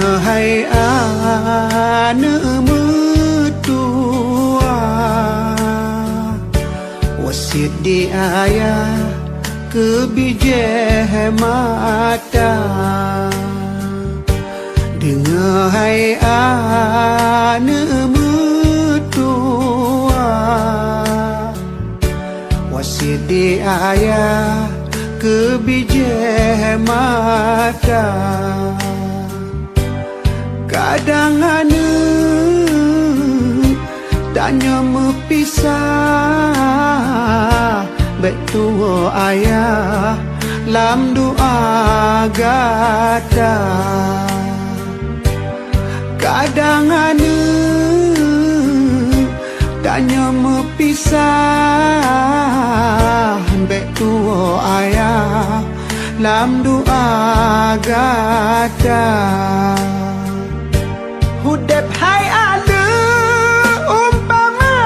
hai anak mertua, wasit di ayah kebijak mata. Dengar hai anak mertua, wasit di ayah kebijak mata. Kadang anak tanya mepisah, baik tua ayah lam doa gata. Kadang anak tanya mepisah, baik tua ayah lam doa gata. Hudep hai ada umpama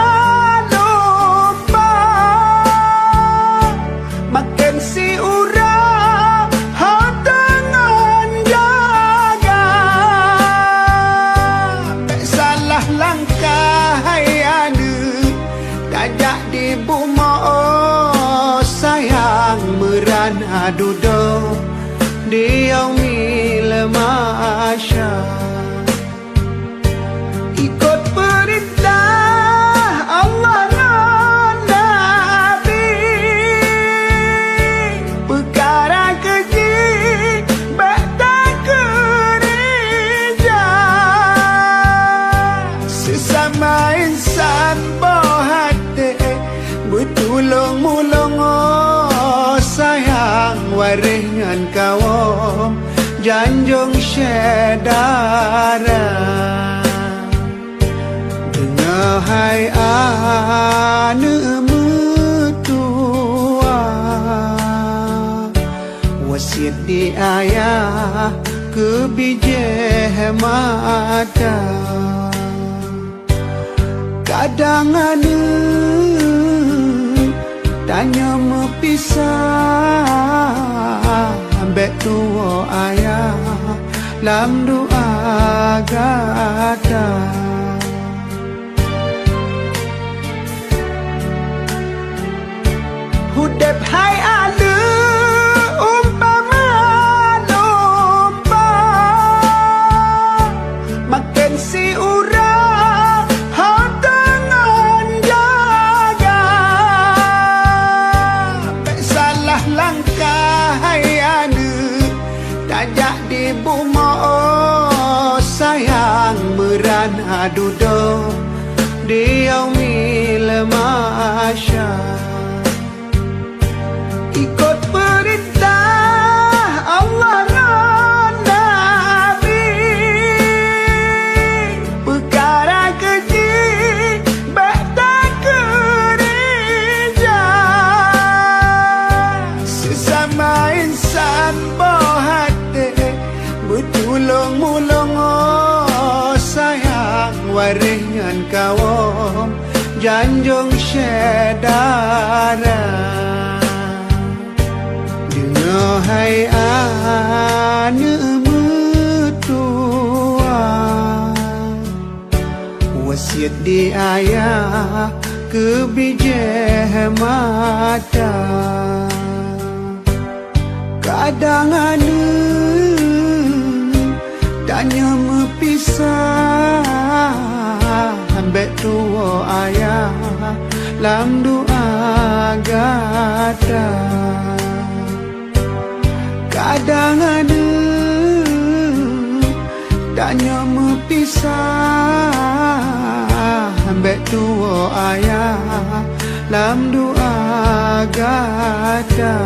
domba, makan si urang hau dengan jaga. Tak salah langkah hai ada, tajak di buma oh sayang merana duduk di yang mila masya. Ikut perintah Allah dan Nabi, perkara keji baik gereja. Sesama insan bohate bertulung mulung oh sayang waringan kawam janjung syedara. Hai anak mertua, wasit di ayah kebijak mata. Kadang anak tanya mepisah, ambek tua ayah lam doa gata. Hudep hai ada umpama domba, makan si urang hau dengan jaga. Tak salah langkah hai ada, tajak di buma oh sayang merana duduk di yaumil masya. Ikut perintah Allah dan Nabi, perkara keji baik gereja. Sesama insan bohate bertulung mulung oh sayang waringan kawam janjung syedara. Hai anak mertua, wasit di ayah kebijak mata. Kadang anak tanya mepisah, ambek tua ayah lam doa gata. Kadang ada tanya mepisah, ambek tua ayah lam doa gata.